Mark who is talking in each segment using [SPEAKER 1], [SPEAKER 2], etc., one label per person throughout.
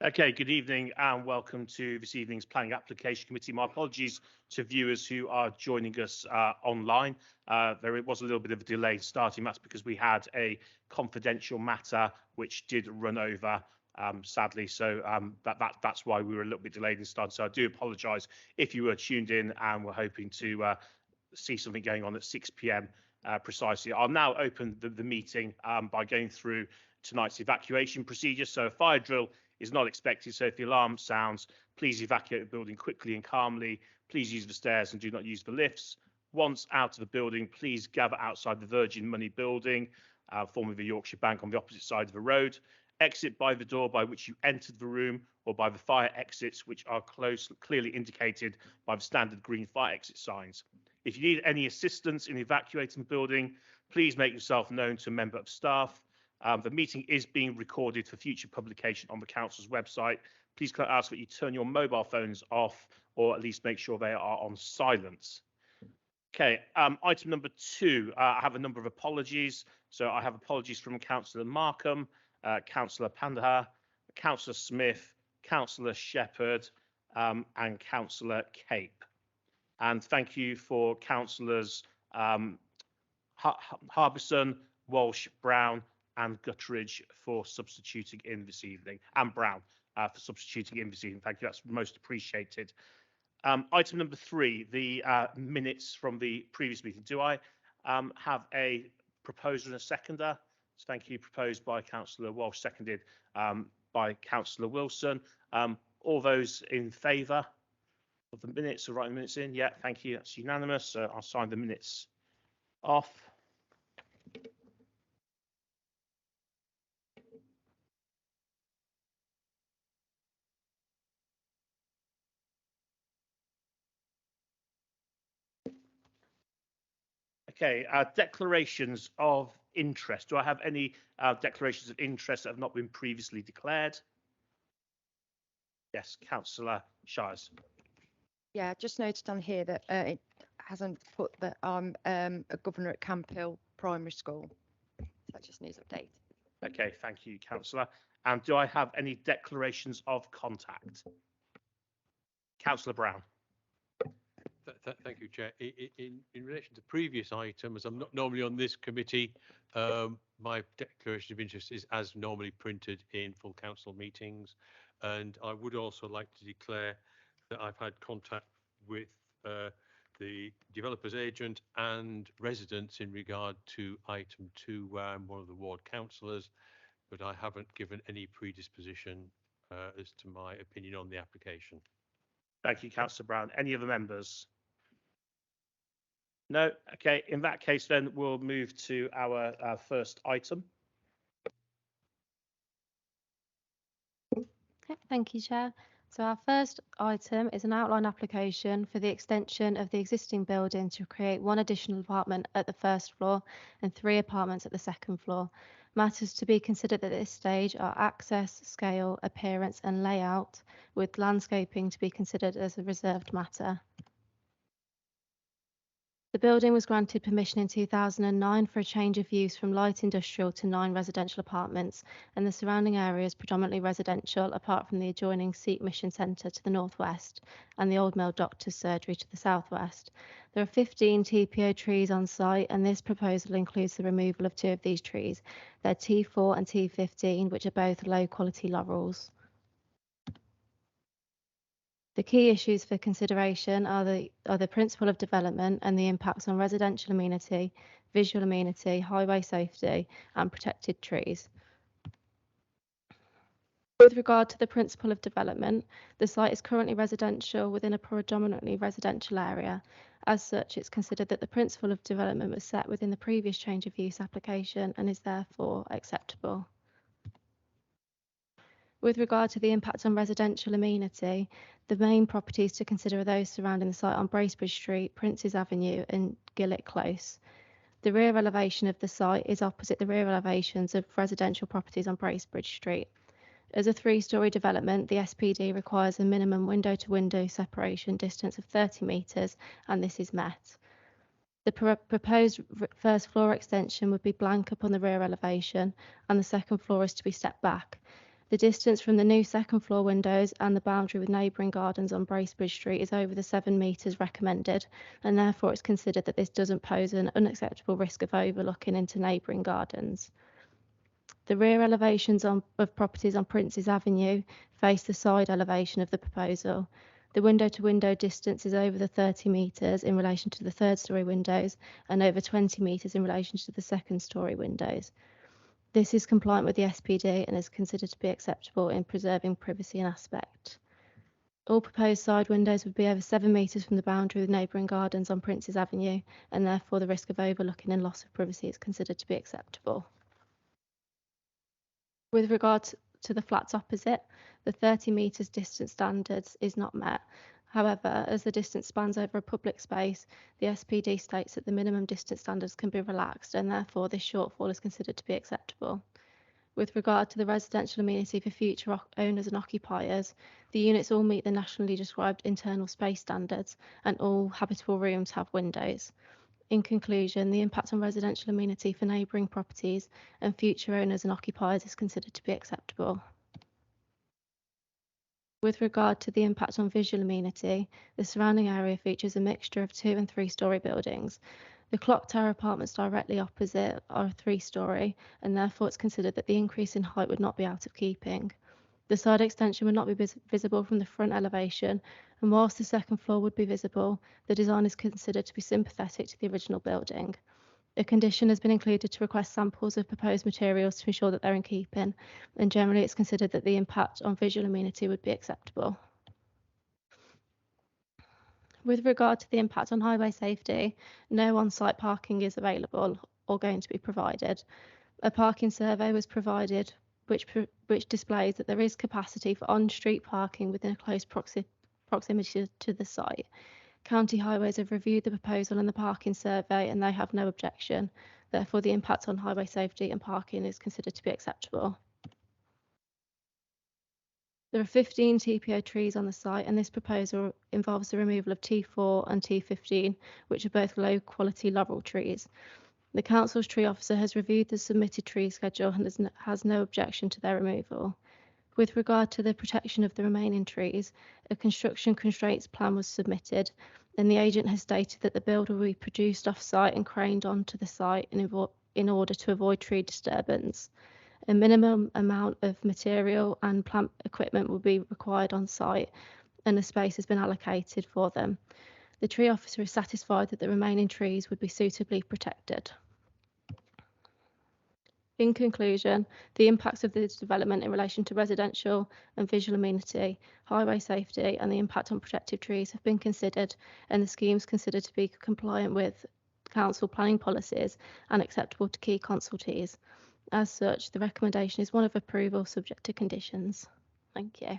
[SPEAKER 1] Okay, good evening and welcome to this evening's Planning Application Committee. My apologies to viewers who are joining us online. There was a little bit of a delay starting. That's because we had a confidential matter which did run over, sadly. So that's why we were a little bit delayed in starting. So I do apologise if you were tuned in and were hoping to see something going on at 6 p.m. Precisely. I'll now open the meeting by going through tonight's evacuation procedure. So a fire drill is not expected, so if the alarm sounds, please evacuate the building quickly and calmly. Please use the stairs and do not use the lifts. Once out of the building, please gather outside the Virgin Money building, formerly the Yorkshire Bank, on the opposite side of the road. Exit by the door by which you entered the room or by the fire exits, which are clearly indicated by the standard green fire exit signs. If you need any assistance in evacuating the building, please make yourself known to a member of staff. The meeting is being recorded for future publication on the council's website. Please can I ask that you turn your mobile phones off or at least make sure they are on silent. Okay, item number 2, I have a number of apologies. So I have apologies from Councillor Markham, Councillor Pandha, Councillor Smith, Councillor Shepherd and Councillor Cape. And thank you for Councillors Hubson, Walsh, Brown and Gutteridge for substituting in this evening, and Brown for substituting in this evening. Thank you, that's most appreciated. Item number 3, the minutes from the previous meeting. Do I have a proposer and a seconder? So thank you, proposed by Councillor Walsh, seconded by Councillor Wilson. All those in favour of the minutes, or writing the minutes in? Yeah, thank you, that's unanimous. So I'll sign the minutes off. Okay, declarations of interest. Do I have any declarations of interest that have not been previously declared? Yes, Councillor Shires.
[SPEAKER 2] Yeah, just noted on here that it hasn't put that I'm a governor at Camphill Primary School. So that just needs update.
[SPEAKER 1] Okay, thank you, Councillor. And do I have any declarations of contact? Councillor Brown.
[SPEAKER 3] Thank you, Chair. In relation to previous items, I'm not normally on this committee. My declaration of interest is as normally printed in full council meetings. And I would also like to declare that I've had contact with the developer's agent and residents in regard to item 2, where I'm one of the ward councillors, but I haven't given any predisposition as to my opinion on the application.
[SPEAKER 1] Thank you, Councillor Brown. Any other members? No? Okay, in that case then we'll move to our first item.
[SPEAKER 4] Thank you, Chair. So our first item is an outline application for the extension of the existing building to create 1 additional apartment at the first floor and 3 apartments at the second floor. Matters to be considered at this stage are access, scale, appearance and layout, with landscaping to be considered as a reserved matter. The building was granted permission in 2009 for a change of use from light industrial to 9 residential apartments, and the surrounding area is predominantly residential, apart from the adjoining Seat Mission Centre to the northwest and the Old Mill Doctor's Surgery to the southwest. There are 15 TPO trees on site, and this proposal includes the removal of 2 of these trees. They're T4 and T15, which are both low quality laurels. The key issues for consideration are the principle of development and the impacts on residential amenity, visual amenity, highway safety and protected trees. With regard to the principle of development, the site is currently residential within a predominantly residential area. As such, it's considered that the principle of development was set within the previous change of use application and is therefore acceptable. With regard to the impact on residential amenity, the main properties to consider are those surrounding the site on Bracebridge Street, Princes Avenue and Gillett Close. The rear elevation of the site is opposite the rear elevations of residential properties on Bracebridge Street. As a 3-storey development, the SPD requires a minimum window-to-window separation distance of 30 metres, and this is met. The proposed first floor extension would be blank upon the rear elevation, and the second floor is to be stepped back. The distance from the new second floor windows and the boundary with neighbouring gardens on Bracebridge Street is over the 7 metres recommended, and therefore it's considered that this doesn't pose an unacceptable risk of overlooking into neighbouring gardens. The rear elevations of properties on Princes Avenue face the side elevation of the proposal. The window-to-window distance is over the 30 metres in relation to the third-storey windows and over 20 metres in relation to the second-storey windows. This is compliant with the SPD and is considered to be acceptable in preserving privacy and aspect. All proposed side windows would be over 7 metres from the boundary with neighbouring gardens on Princes Avenue, and therefore the risk of overlooking and loss of privacy is considered to be acceptable. With regard to the flats opposite, the 30 metres distance standards is not met. However, as the distance spans over a public space, the SPD states that the minimum distance standards can be relaxed, and therefore this shortfall is considered to be acceptable. With regard to the residential amenity for future owners and occupiers, the units all meet the nationally described internal space standards, and all habitable rooms have windows. In conclusion, the impact on residential amenity for neighbouring properties and future owners and occupiers is considered to be acceptable. With regard to the impact on visual amenity, the surrounding area features a mixture of 2- and 3-storey buildings. The clock tower apartments directly opposite are 3-storey, and therefore it's considered that the increase in height would not be out of keeping. The side extension would not be visible from the front elevation, and whilst the second floor would be visible, the design is considered to be sympathetic to the original building. A condition has been included to request samples of proposed materials to ensure that they're in keeping, and generally it's considered that the impact on visual amenity would be acceptable. With regard to the impact on highway safety, no on-site parking is available or going to be provided. A parking survey was provided which displays that there is capacity for on-street parking within a close proximity to the site. County Highways have reviewed the proposal and the parking survey, and they have no objection. Therefore, the impact on highway safety and parking is considered to be acceptable. There are 15 TPO trees on the site, and this proposal involves the removal of T4 and T15, which are both low-quality laurel trees. The Council's tree officer has reviewed the submitted tree schedule and has no objection to their removal. With regard to the protection of the remaining trees, a construction constraints plan was submitted, and the agent has stated that the build will be produced off-site and craned onto the site in order to avoid tree disturbance. A minimum amount of material and plant equipment will be required on site, and a space has been allocated for them. The tree officer is satisfied that the remaining trees would be suitably protected. In conclusion, the impacts of this development in relation to residential and visual amenity, highway safety, and the impact on protective trees have been considered, and the schemes considered to be compliant with council planning policies and acceptable to key consultees. As such, the recommendation is one of approval subject to conditions. Thank you.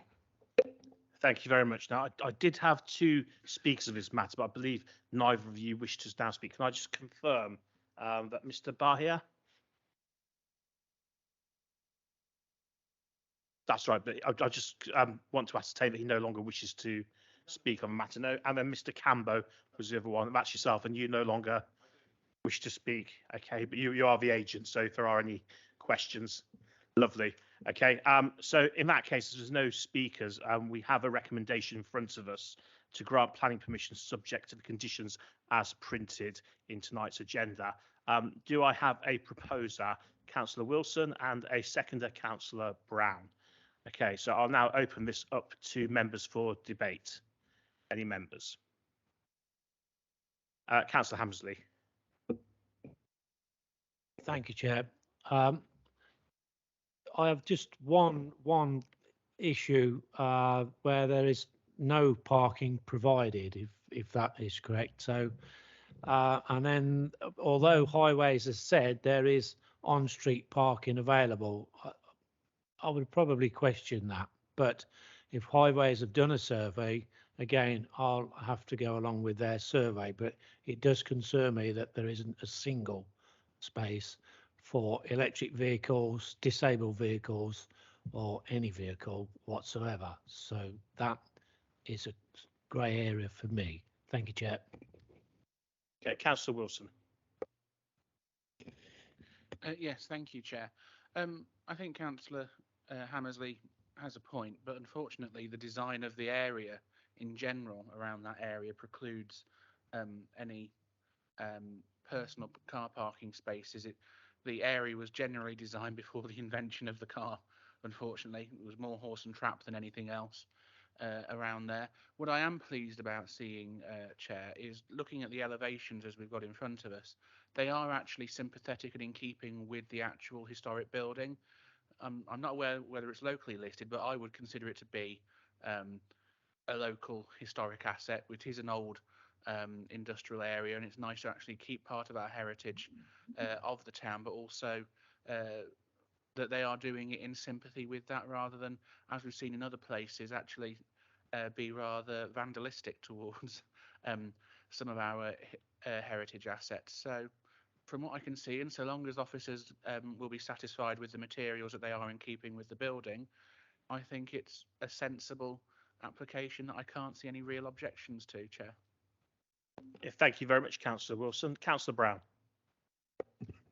[SPEAKER 1] Thank you very much. Now, I did have 2 speakers of this matter, but I believe neither of you wish to now speak. Can I just confirm that Mr. Bahia? That's right, but I just want to ascertain that he no longer wishes to speak on the matter. No, and then Mr. Cambo was the other one. That's yourself, and you no longer wish to speak. Okay, but you are the agent, so if there are any questions, lovely. Okay, so in that case, there's no speakers. We have a recommendation in front of us to grant planning permission subject to the conditions as printed in tonight's agenda. Do I have a proposer, Councillor Wilson, and a seconder, Councillor Brown? Okay, so I'll now open this up to members for debate. Any members? Councillor Hammersley.
[SPEAKER 5] Thank you, Chair. I have just one issue where there is no parking provided, if that is correct. So, and then, although Highways has said there is on-street parking available, I would probably question that. But if Highways have done a survey, again, I'll have to go along with their survey. But it does concern me that there isn't a single space for electric vehicles, disabled vehicles, or any vehicle whatsoever. So that is a grey area for me. Thank you, Chair.
[SPEAKER 1] Okay, Councillor Wilson.
[SPEAKER 6] Yes, thank you, Chair. I think Councillor Hammersley has a point, but unfortunately the design of the area in general around that area precludes any personal car parking spaces. The area was generally designed before the invention of the car. Unfortunately, it was more horse and trap than anything else around there. What I am pleased about seeing, Chair, is looking at the elevations as we've got in front of us. They are actually sympathetic and in keeping with the actual historic building. I'm not aware whether it's locally listed, but I would consider it to be a local historic asset, which is an old industrial area, and it's nice to actually keep part of our heritage of the town, but also that they are doing it in sympathy with that, rather than, as we've seen in other places, actually be rather vandalistic towards some of our heritage assets. So from what I can see, and so long as officers will be satisfied with the materials that they are in keeping with the building, I think it's a sensible application that I can't see any real objections to, Chair.
[SPEAKER 1] Yeah, thank you very much, Councillor Wilson. Councillor Brown.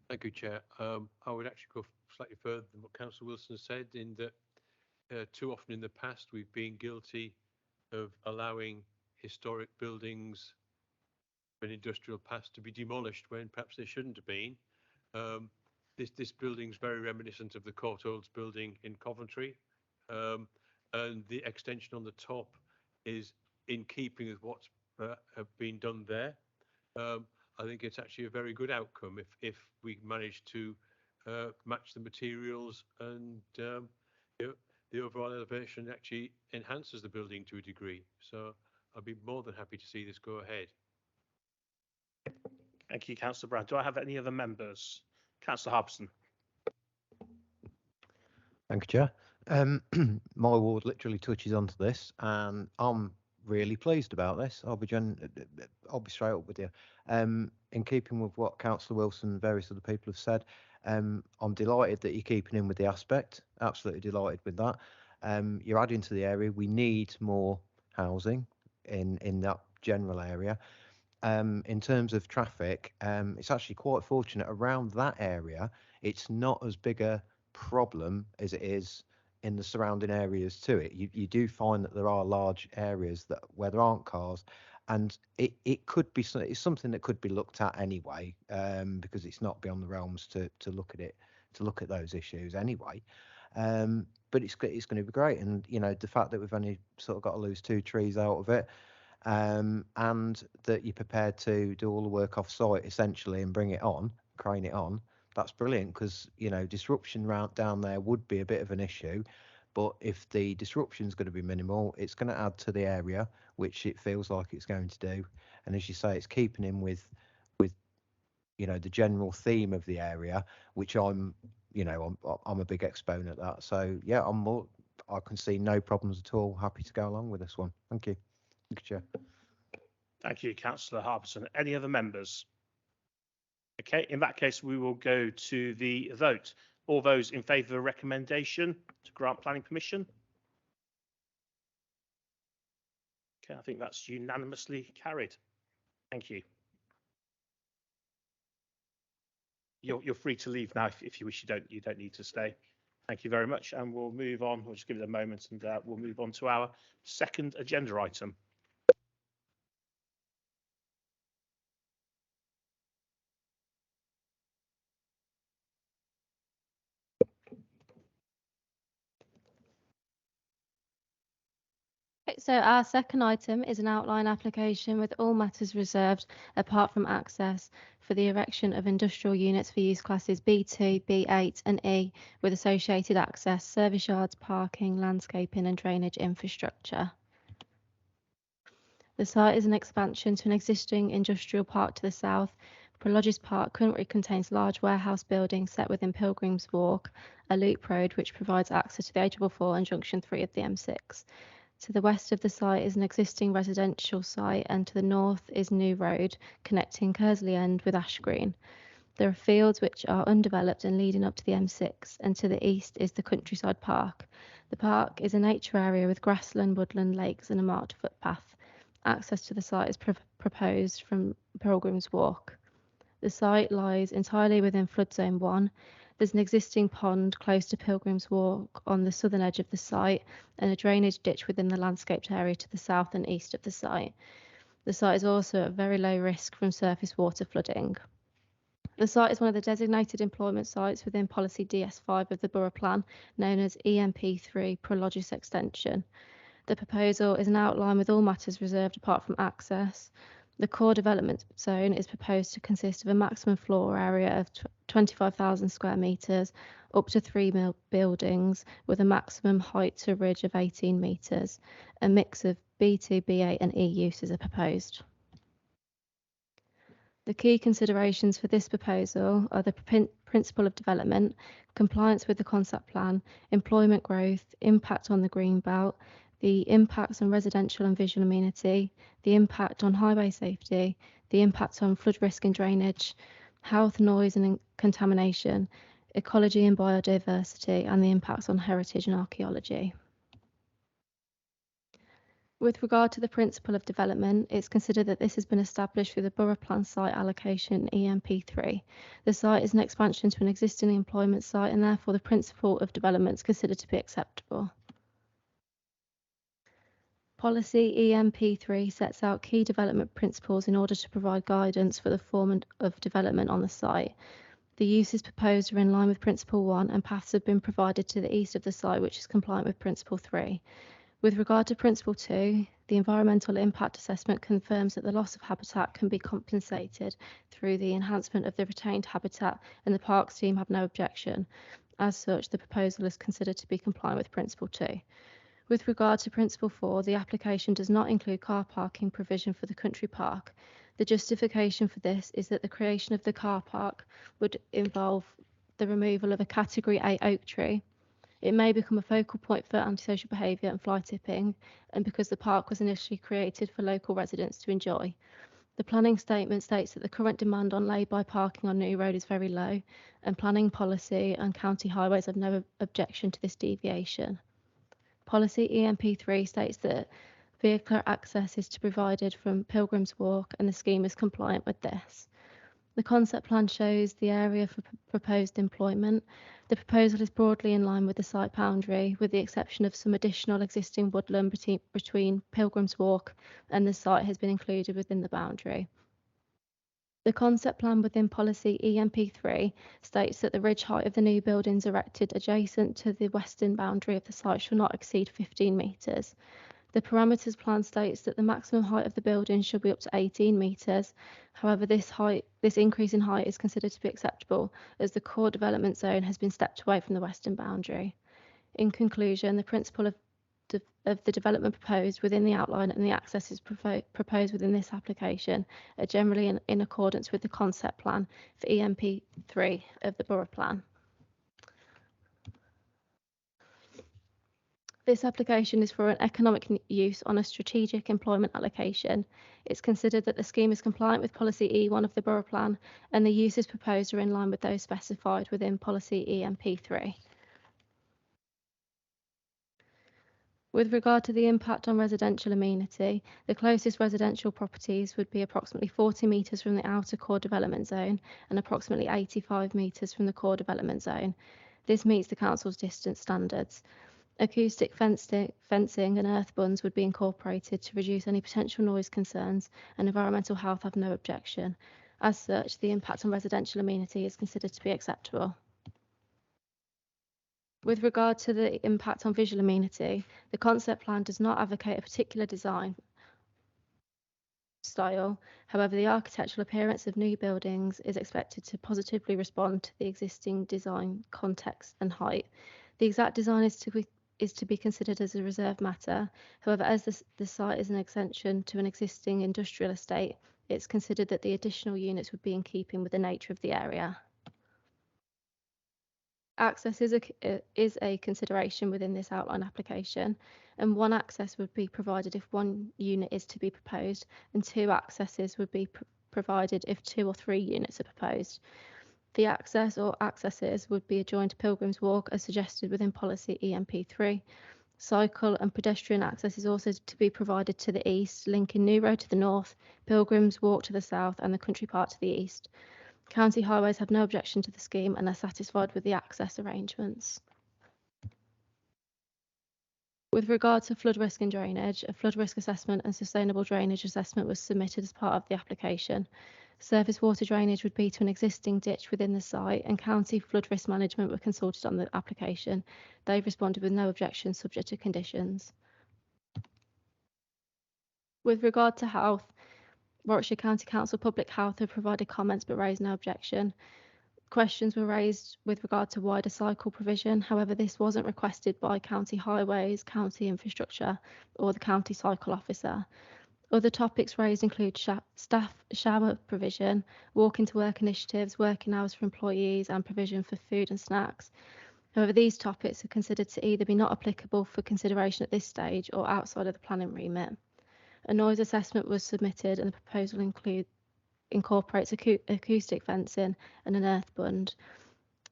[SPEAKER 3] Thank you, Chair. I would actually go slightly further than what Councillor Wilson said, in that too often in the past we've been guilty of allowing historic buildings of an industrial past to be demolished when perhaps they shouldn't have been. This building is very reminiscent of the Courtaulds building in Coventry, and the extension on the top is in keeping with what's have been done there. I think it's actually a very good outcome if we manage to match the materials, and you know, the overall elevation actually enhances the building to a degree. So I'd be more than happy to see this go ahead.
[SPEAKER 1] Thank you, Councillor Brown. Do I have any other members? Councillor Hubson.
[SPEAKER 7] Thank you, Chair. My ward literally touches onto this, and I'm really pleased about this. I'll be straight up with you. In keeping with what Councillor Wilson and various other people have said, I'm delighted that you're keeping in with the aspect. Absolutely delighted with that. You're adding to the area. We need more housing in that general area. In terms of traffic, it's actually quite fortunate around that area. It's not as big a problem as it is in the surrounding areas to it. You do find that there are large areas where there aren't cars, and it could be it's something that could be looked at anyway, because it's not beyond the realms to look at those issues anyway. But it's going to be great, and you know, the fact that we've only sort of got to lose 2 trees out of it, and that you're prepared to do all the work off site essentially and bring it on, crane it on. That's brilliant, because you know, disruption down there would be a bit of an issue, but if the disruption is going to be minimal, it's going to add to the area, which it feels like it's going to do. And as you say, it's keeping in with you know, the general theme of the area, which I'm a big exponent of that. So yeah, I can see no problems at all. Happy to go along with this one. Thank you. Thank you, Chair. Thank
[SPEAKER 1] you, Councillor Harbison. Any other members? Okay, in that case, we will go to the vote. All those in favour of the recommendation to grant planning permission? Okay, I think that's unanimously carried. Thank you. You're free to leave now if you wish. You don't need to stay. Thank you very much, and we'll move on. We'll just give it a moment, and we'll move on to our second agenda item.
[SPEAKER 4] So our second item is an outline application with all matters reserved apart from access for the erection of industrial units for use classes B2, B8 and E with associated access, service yards, parking, landscaping and drainage infrastructure. The site is an expansion to an existing industrial park to the south. Prologis Park currently contains large warehouse buildings set within Pilgrims Walk, a loop road which provides access to the A44 and junction 3 of the M6. To the west of the site is an existing residential site, and to the north is New Road connecting Kersley End with Ash Green. There are fields which are undeveloped and leading up to the M6, and to the east is the Countryside Park. The park is a nature area with grassland, woodland, lakes and a marked footpath. Access to the site is proposed from Pilgrims Walk. The site lies entirely within Flood Zone 1 There's an existing pond close to Pilgrim's Walk on the southern edge of the site and a drainage ditch within the landscaped area to the south and east of the site. The site is also at very low risk from surface water flooding. The site is one of the designated employment sites within policy DS5 of the Borough Plan, known as EMP3 Prologis Extension. The proposal is an outline with all matters reserved apart from access. The core development zone is proposed to consist of a maximum floor area of 25,000 square metres, up to 3 buildings, with a maximum height to ridge of 18 metres. A mix of B2, B8 and E uses are proposed. The key considerations for this proposal are the principle of development, compliance with the concept plan, employment growth, impact on the green belt, the impacts on residential and visual amenity, the impact on highway safety, the impact on flood risk and drainage, health, noise and contamination, ecology and biodiversity, and the impacts on heritage and archaeology. With regard to the principle of development, it's considered that this has been established through the Borough Plan site allocation EMP3. The site is an expansion to an existing employment site, and therefore the principle of development is considered to be acceptable. Policy EMP3 sets out key development principles in order to provide guidance for the form of development on the site. The uses proposed are in line with Principle 1, and paths have been provided to the east of the site, which is compliant with Principle 3. With regard to Principle 2, the environmental impact assessment confirms that the loss of habitat can be compensated through the enhancement of the retained habitat, and the Parks team have no objection. As such, the proposal is considered to be compliant with Principle 2. With regard to Principle 4, the application does not include car parking provision for the country park. The justification for this is that the creation of the car park would involve the removal of a Category 8 oak tree. It may become a focal point for antisocial behaviour and fly tipping, and because the park was initially created for local residents to enjoy. The planning statement states that the current demand on lay-by parking on New Road is very low, and planning policy and county highways have no objection to this deviation. Policy EMP3 states that vehicular access is to be provided from Pilgrim's Walk, and the scheme is compliant with this. The concept plan shows the area for proposed employment. The proposal is broadly in line with the site boundary, with the exception of some additional existing woodland between Pilgrim's Walk and the site has been included within the boundary. The concept plan within policy EMP3 states that the ridge height of the new buildings erected adjacent to the western boundary of the site shall not exceed 15 metres. The parameters plan states that the maximum height of the building should be up to 18 metres. However, this increase in height is considered to be acceptable as the core development zone has been stepped away from the western boundary. In conclusion, the principle of the development proposed within the outline and the accesses proposed within this application are generally in accordance with the concept plan for EMP3 of the Borough Plan. This application is for an economic use on a strategic employment allocation. It's considered that the scheme is compliant with policy E1 of the Borough Plan, and the uses proposed are in line with those specified within policy EMP3. With regard to the impact on residential amenity, the closest residential properties would be approximately 40 metres from the outer core development zone and approximately 85 metres from the core development zone. This meets the council's distance standards. Acoustic fencing and earth bunds would be incorporated to reduce any potential noise concerns, and environmental health have no objection. As such, the impact on residential amenity is considered to be acceptable. With regard to the impact on visual amenity, the concept plan does not advocate a particular design style. However, the architectural appearance of new buildings is expected to positively respond to the existing design context and height. The exact design is to be considered as a reserved matter. However, as the site is an extension to an existing industrial estate, it's considered that the additional units would be in keeping with the nature of the area. Access is a consideration within this outline application, and one access would be provided if one unit is to be proposed, and two accesses would be provided if 2 or 3 units are proposed. The access or accesses would be adjoined to Pilgrim's Walk as suggested within policy EMP3. Cycle and pedestrian access is also to be provided to the east, linking New Road to the north, Pilgrim's Walk to the south and the country park to the east. County Highways have no objection to the scheme and are satisfied with the access arrangements. With regard to flood risk and drainage, a flood risk assessment and sustainable drainage assessment was submitted as part of the application. Surface water drainage would be to an existing ditch within the site, and County Flood Risk Management were consulted on the application. They've responded with no objection subject to conditions. With regard to health, Warwickshire County Council Public Health have provided comments but raised no objection. Questions were raised with regard to wider cycle provision. However, this wasn't requested by County Highways, County Infrastructure or the County Cycle Officer. Other topics raised include staff shower provision, walking to work initiatives, working hours for employees and provision for food and snacks. However, these topics are considered to either be not applicable for consideration at this stage or outside of the planning remit. A noise assessment was submitted and the proposal incorporates acoustic fencing and an earth bund.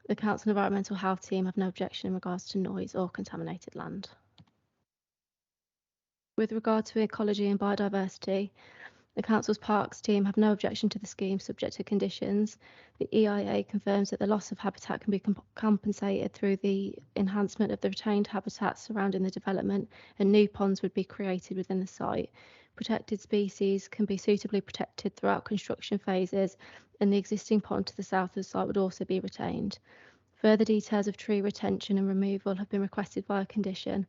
[SPEAKER 4] The Council Environmental Health team have no objection in regards to noise or contaminated land. With regard to ecology and biodiversity, the Council's Parks team have no objection to the scheme subject to conditions. The EIA confirms that the loss of habitat can be compensated through the enhancement of the retained habitat surrounding the development, and new ponds would be created within the site. Protected species can be suitably protected throughout construction phases, and the existing pond to the south of the site would also be retained. Further details of tree retention and removal have been requested via condition,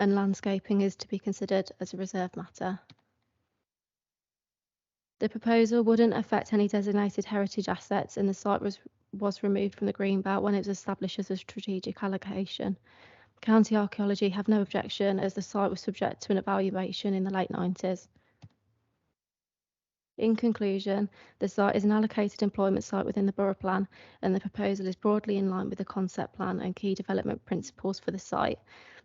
[SPEAKER 4] and landscaping is to be considered as a reserved matter. The proposal wouldn't affect any designated heritage assets, and the site was removed from the green belt when it was established as a strategic allocation. County Archaeology have no objection as the site was subject to an evaluation in the late 90s. In conclusion, the site is an allocated employment site within the Borough Plan, and the proposal is broadly in line with the concept plan and key development principles for the site.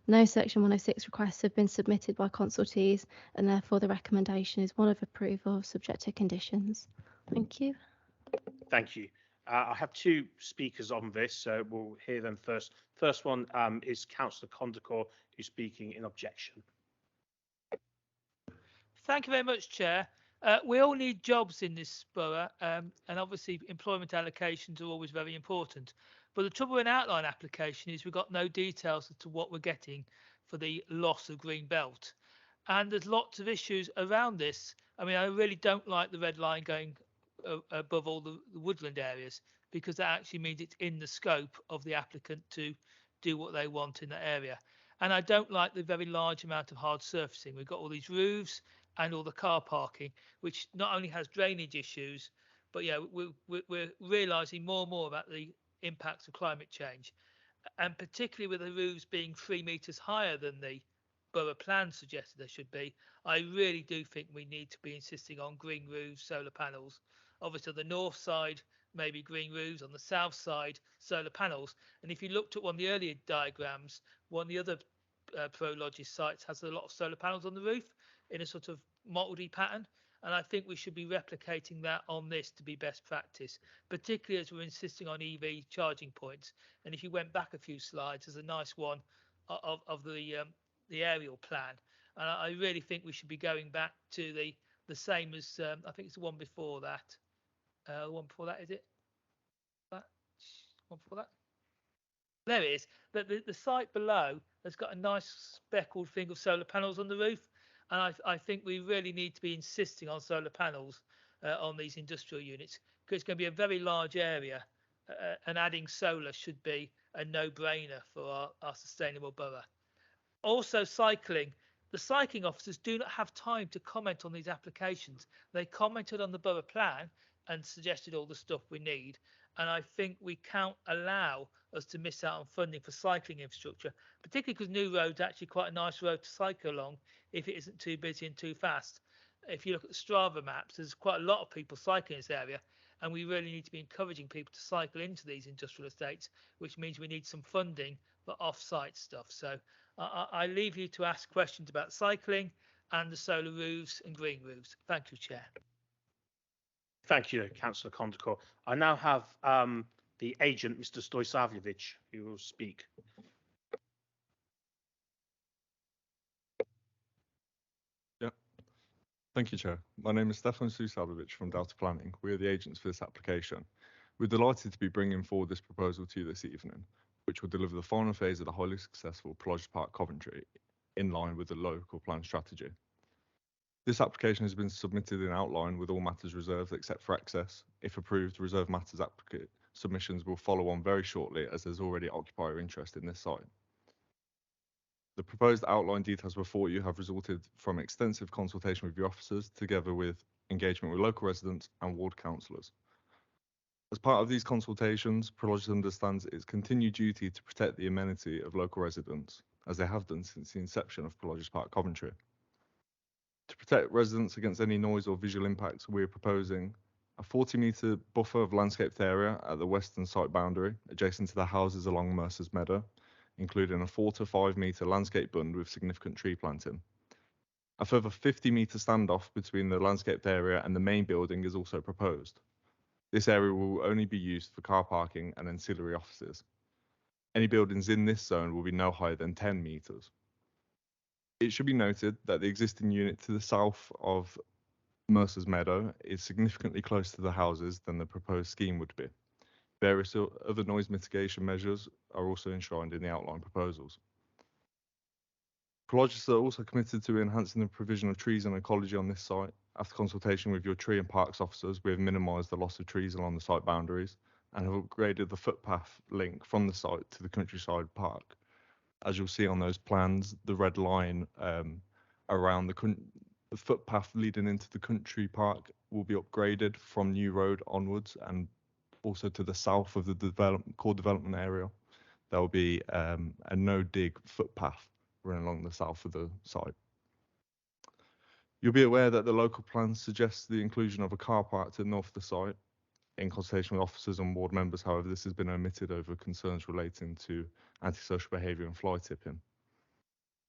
[SPEAKER 4] No Section 106 requests have been submitted by consultees, and therefore the recommendation is one of approval subject to conditions. Thank you.
[SPEAKER 1] Thank you. I have two speakers on this, so we'll hear them first. First one is Councillor Condacor, who's speaking in objection.
[SPEAKER 8] Thank you very much, Chair. We all need jobs in this borough, and obviously employment allocations are always very important. But the trouble with an outline application is we've got no details as to what we're getting for the loss of green belt. And there's lots of issues around this. I mean, I really don't like the red line going above all the woodland areas, because that actually means it's in the scope of the applicant to do what they want in that area. And I don't like the very large amount of hard surfacing. We've got all these roofs and all the car parking, which not only has drainage issues, but yeah, we're realising more and more about the impacts of climate change, and particularly with the roofs being 3 metres higher than the borough plan suggested they should be. I really do think we need to be insisting on green roofs, solar panels. Obviously on the north side, maybe green roofs, on the south side, solar panels. And if you looked at one of the earlier diagrams, one of the other Prologis sites has a lot of solar panels on the roof in a sort of mouldy pattern. And I think we should be replicating that on this to be best practice, particularly as we're insisting on EV charging points. And if you went back a few slides, there's a nice one of the aerial plan. And I really think we should be going back to the same as, I think it's the one before that. The one before that, is it? That one before that? There it is. The site below has got a nice speckled thing of solar panels on the roof. And I think we really need to be insisting on solar panels on these industrial units, because it's going to be a very large area, and adding solar should be a no-brainer for our sustainable borough. Also, cycling. The cycling officers do not have time to comment on these applications. They commented on the borough plan and suggested all the stuff we need. And I think we can't allow us to miss out on funding for cycling infrastructure, particularly because New Road's actually quite a nice road to cycle along if it isn't too busy and too fast. If you look at the Strava maps, there's quite a lot of people cycling in this area, and we really need to be encouraging people to cycle into these industrial estates, which means we need some funding for off-site stuff. So I leave you to ask questions about cycling and the solar roofs and green roofs. Thank you, Chair.
[SPEAKER 1] Thank you, Councillor Condacor. I now have the agent, Mr. Stojsavljevic, who will speak.
[SPEAKER 9] Yeah. Thank you, Chair. My name is Stefan Susavovich from Delta Planning. We are the agents for this application. We're delighted to be bringing forward this proposal to you this evening, which will deliver the final phase of the highly successful Pelage Park Coventry in line with the local plan strategy. This application has been submitted in outline with all matters reserved except for access. If approved, reserved matters submissions will follow on very shortly as there's already occupier interest in this site. The proposed outline details before you have resulted from extensive consultation with your officers, together with engagement with local residents and ward councillors. As part of these consultations, Prologis understands its continued duty to protect the amenity of local residents, as they have done since the inception of Pelage Park Coventry. To protect residents against any noise or visual impacts, we are proposing a 40-metre buffer of landscaped area at the western site boundary, adjacent to the houses along Mercer's Meadow, including a 4 to 5 metre landscape bund with significant tree planting. A further 50-metre standoff between the landscaped area and the main building is also proposed. This area will only be used for car parking and ancillary offices. Any buildings in this zone will be no higher than 10 metres. It should be noted that the existing unit to the south of Mercer's Meadow is significantly closer to the houses than the proposed scheme would be. Various other noise mitigation measures are also enshrined in the outline proposals. Prologis are also committed to enhancing the provision of trees and ecology on this site. After consultation with your tree and parks officers, we have minimised the loss of trees along the site boundaries and have upgraded the footpath link from the site to the countryside park. As you'll see on those plans, the red line around the footpath leading into the country park will be upgraded from New Road onwards, and also to the south of the core development area. There will be a no-dig footpath running along the south of the site. You'll be aware that the local plan suggests the inclusion of a car park to the north of the site. In consultation with officers and ward members, however, this has been omitted over concerns relating to antisocial behaviour and fly tipping.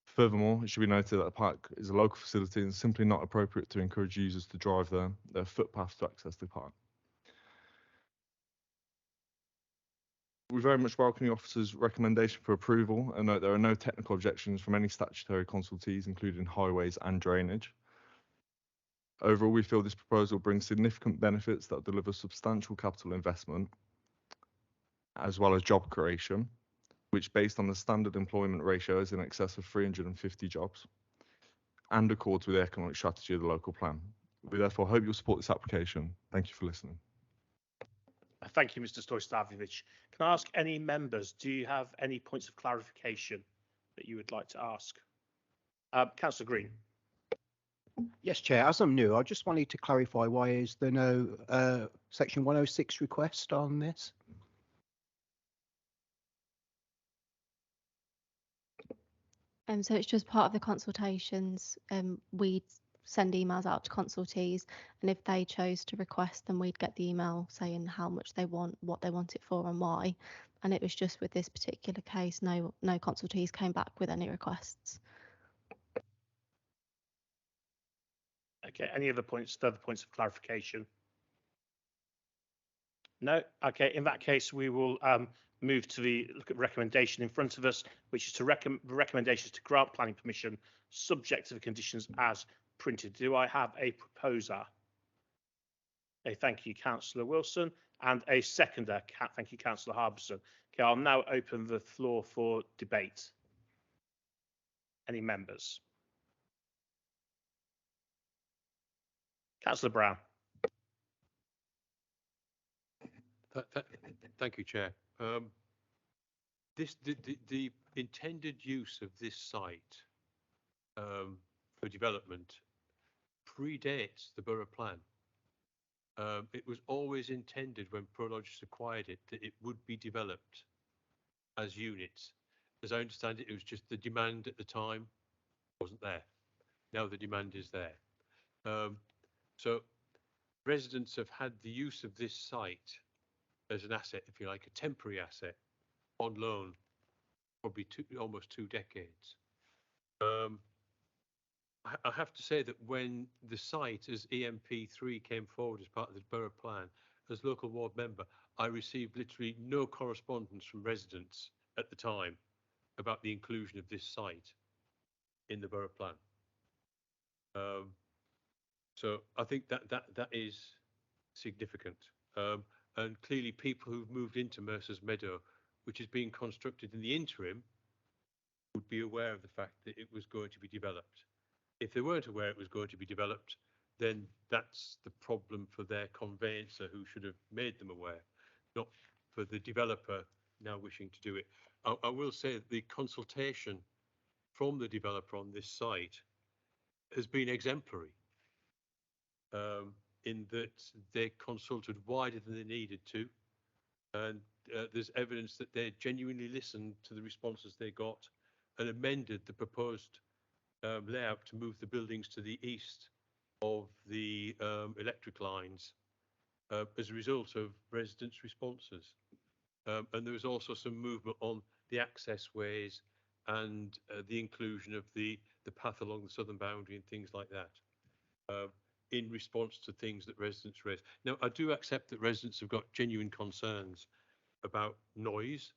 [SPEAKER 9] Furthermore, it should be noted that the park is a local facility and simply not appropriate to encourage users to drive there. There are footpaths to access the park. We very much welcome the officer's recommendation for approval and note there are no technical objections from any statutory consultees, including highways and drainage. Overall, we feel this proposal brings significant benefits that deliver substantial capital investment, as well as job creation, which, based on the standard employment ratio, is in excess of 350 jobs, and accords with the economic strategy of the local plan. We therefore hope you'll support this application. Thank you for listening.
[SPEAKER 1] Thank you, Mr. Stoistavovich. Can I ask any members, do you have any points of clarification that you would like to ask? Councillor Green.
[SPEAKER 10] Yes, Chair. As I'm new, I just wanted to clarify, why is there no Section 106 request on this?
[SPEAKER 4] So it's just part of the consultations. We send emails out to consultees, and if they chose to request, then we'd get the email saying how much they want, what they want it for, and why. And it was just with this particular case, no consultees came back with any requests.
[SPEAKER 1] Okay, any other points, further points of clarification? No? Okay, in that case, we will move to the recommendation in front of us, which is to recommendations to grant planning permission subject to the conditions as printed. Do I have a proposer? Okay, thank you, Councillor Wilson, and a seconder. Thank you, Councillor Hubson. Okay, I'll now open the floor for debate. Any members? Councillor Brown.
[SPEAKER 3] Thank you, Chair. The intended use of this site for development predates the borough plan. It was always intended when Prologis acquired it that it would be developed as units. As I understand it, it was just the demand at the time wasn't there. Now the demand is there. So residents have had the use of this site as an asset, if you like, a temporary asset on loan, probably almost 2 decades. I have to say that when the site as EMP3 came forward as part of the borough plan, as local ward member, I received literally no correspondence from residents at the time about the inclusion of this site in the borough plan. So I think that is significant. And clearly people who've moved into Mercer's Meadow, which is being constructed in the interim, would be aware of the fact that it was going to be developed. If they weren't aware it was going to be developed, then that's the problem for their conveyancer, who should have made them aware, not for the developer now wishing to do it. I will say that the consultation from the developer on this site has been exemplary, in that they consulted wider than they needed to, and there's evidence that they genuinely listened to the responses they got and amended the proposed layout to move the buildings to the east of the electric lines as a result of residents' responses. And there was also some movement on the access ways and the inclusion of the path along the southern boundary and things like that, in response to things that residents raised. Now, I do accept that residents have got genuine concerns about noise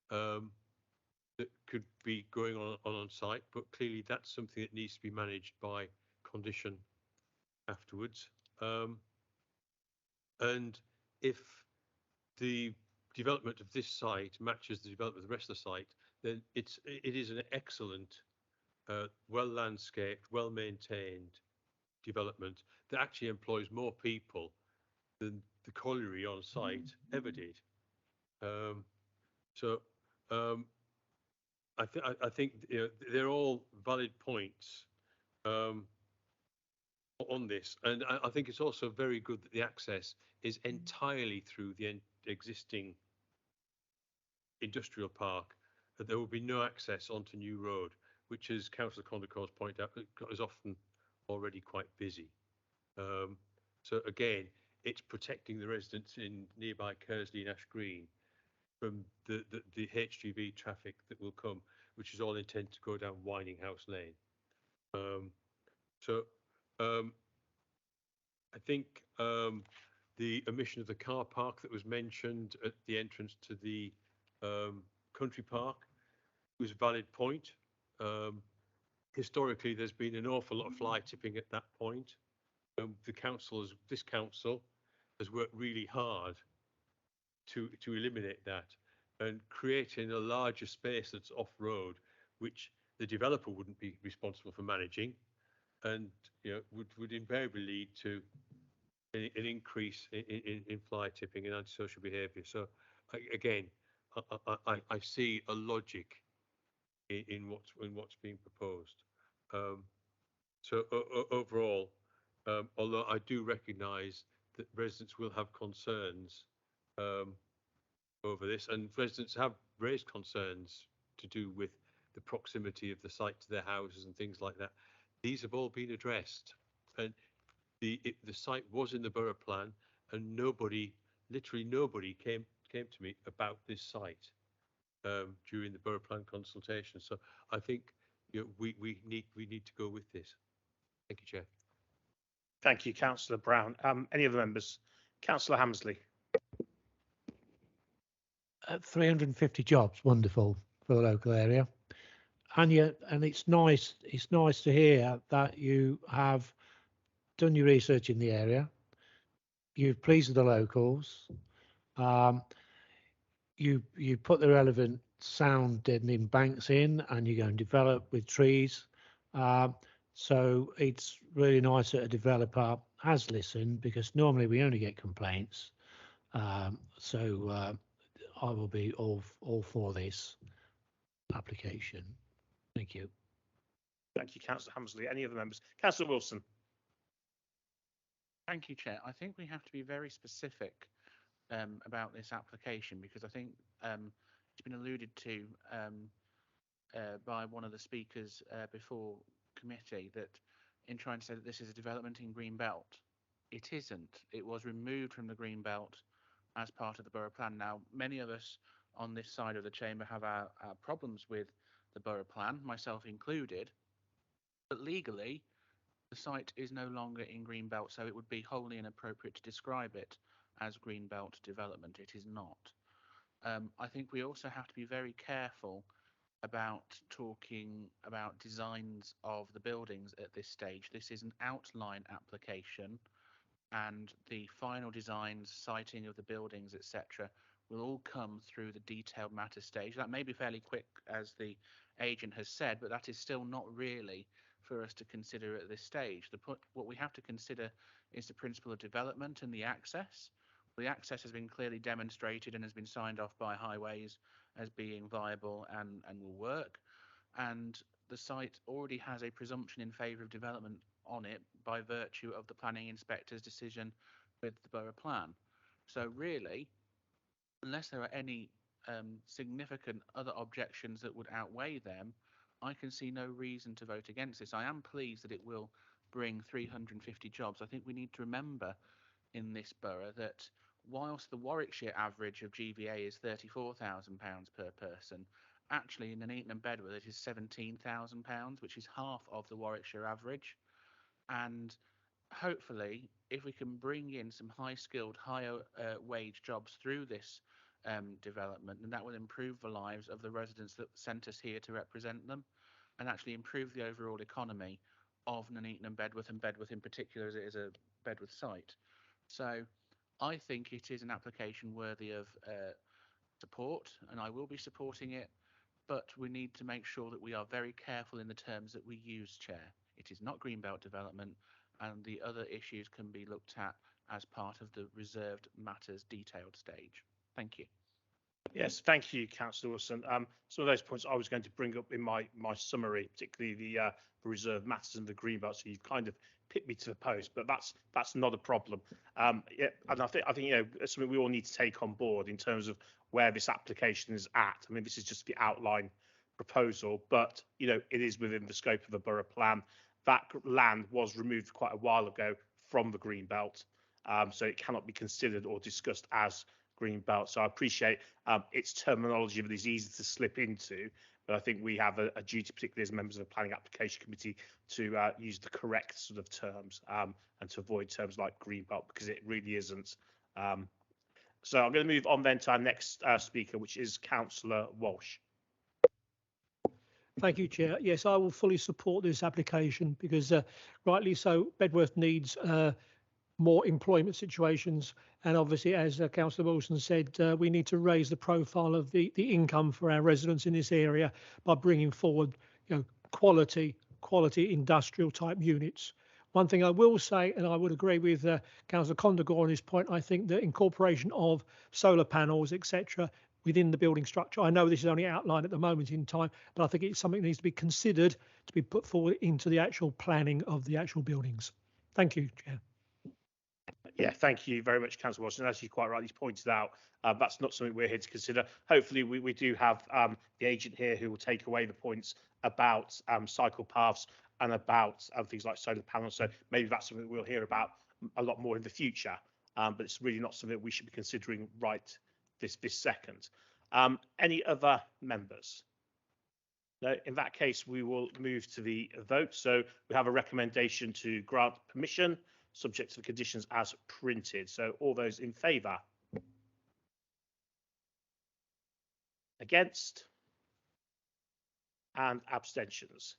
[SPEAKER 3] that could be going on site, but clearly that's something that needs to be managed by condition afterwards. And if the development of this site matches the development of the rest of the site, then it is an excellent, well landscaped, well maintained development that actually employs more people than the colliery on site ever did. I think they're all valid points on this, and I think it's also very good that the access is entirely through the existing industrial park, that there will be no access onto New Road, which, as Councillor Condicor's pointed out, is often already quite busy. So again, it's protecting the residents in nearby Kersley and Ash Green from the HGV traffic that will come, which is all intended to go down Whining House Lane. I think the omission of the car park that was mentioned at the entrance to the country park was a valid point. Historically, there's been an awful lot of fly tipping at that point. This council has worked really hard to eliminate that and creating a larger space that's off-road, which the developer wouldn't be responsible for managing, and would invariably lead to an increase in fly tipping and antisocial behaviour. So again, I see a logic in what's being proposed. So overall, although I do recognise that residents will have concerns over this, and residents have raised concerns to do with the proximity of the site to their houses and things like that, these have all been addressed. And the site was in the borough plan, and literally nobody came to me about this site during the borough plan consultation. So I think we need to go with this. Thank you, Chair.
[SPEAKER 1] Thank you, Councillor Brown. Any other members? Councillor Hammersley.
[SPEAKER 5] 350 jobs, wonderful for the local area, and it's nice to hear that you have done your research in the area, you've pleased the locals, you put the relevant sound deadening banks in, and you're going to develop with trees. So it's really nice that a developer has listened, because normally we only get complaints. I will be all for this application. Thank you.
[SPEAKER 1] Thank you, Councillor Hammersley. Any other members? Councillor Wilson.
[SPEAKER 6] Thank you, Chair. I think we have to be very specific about this application, because I think it's been alluded to by one of the speakers before committee, that in trying to say that this is a development in Green Belt, it isn't. It was removed from the Green Belt as part of the borough plan. Now, many of us on this side of the chamber have our problems with the borough plan, myself included, but legally the site is no longer in Green Belt, so it would be wholly inappropriate to describe it as Green Belt development. It is not. I think we also have to be very careful about talking about designs of the buildings at this stage. This is an outline application, and the final designs, siting of the buildings, etc., will all come through the detailed matter stage. That may be fairly quick, as the agent has said, but that is still not really for us to consider at this stage. What we have to consider is the principle of development and the access. The access has been clearly demonstrated and has been signed off by Highways as being viable and will work. And the site already has a presumption in favour of development on it by virtue of the planning inspector's decision with the borough plan. So really, unless there are any significant other objections that would outweigh them, I can see no reason to vote against this. I am pleased that it will bring 350 jobs. I think we need to remember in this borough that whilst the Warwickshire average of GVA is £34,000 per person, actually in Nuneaton and Bedworth it is £17,000, which is half of the Warwickshire average. And hopefully, if we can bring in some high-skilled, higher wage jobs through this development, then that will improve the lives of the residents that sent us here to represent them, and actually improve the overall economy of Nuneaton and Bedworth in particular, as it is a Bedworth site. So I think it is an application worthy of support, and I will be supporting it, but we need to make sure that we are very careful in the terms that we use, Chair. It is not greenbelt development, and the other issues can be looked at as part of the reserved matters detailed stage. Thank you.
[SPEAKER 1] Yes, thank you, Councillor Wilson. Some of those points I was going to bring up in my summary, particularly the reserved matters and the greenbelt. So you've kind of picked me to the post, but that's not a problem. Yeah, and I think it's something we all need to take on board in terms of where this application is at. I mean, this is just the outline proposal, but it is within the scope of the borough plan. That land was removed quite a while ago from the greenbelt, so it cannot be considered or discussed as greenbelt. So I appreciate its terminology, but it's easy to slip into. But I think we have a duty, particularly as members of the Planning Application Committee, to use the correct sort of terms and to avoid terms like greenbelt, because it really isn't. So I'm going to move on then to our next speaker, which is Councillor Walsh.
[SPEAKER 5] Thank you, Chair. Yes, I will fully support this application because, rightly so, Bedworth needs more employment situations, and obviously, as Councillor Wilson said, we need to raise the profile of the income for our residents in this area by bringing forward quality industrial type units. One thing I will say, and I would agree with Councillor Condegore on this point, I think the incorporation of solar panels, etc., within the building structure, I know this is only outlined at the moment in time, but I think it's something that needs to be considered to be put forward into the actual planning of the actual buildings. Thank you, Chair.
[SPEAKER 1] Yeah, thank you very much, Councillor Wilson. As you quite rightly pointed out, that's not something we're here to consider. Hopefully, we do have the agent here who will take away the points about cycle paths and about things like solar panels. So maybe that's something we'll hear about a lot more in the future. But it's really not something we should be considering right this second. Any other members? No, in that case, we will move to the vote. So we have a recommendation to grant permission, subject to the conditions as printed. So all those in favour? Against? And abstentions?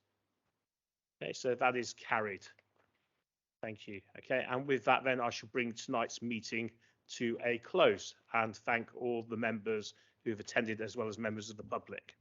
[SPEAKER 1] Okay, so that is carried. Thank you. Okay, and with that then I shall bring tonight's meeting to a close and thank all the members who have attended as well as members of the public.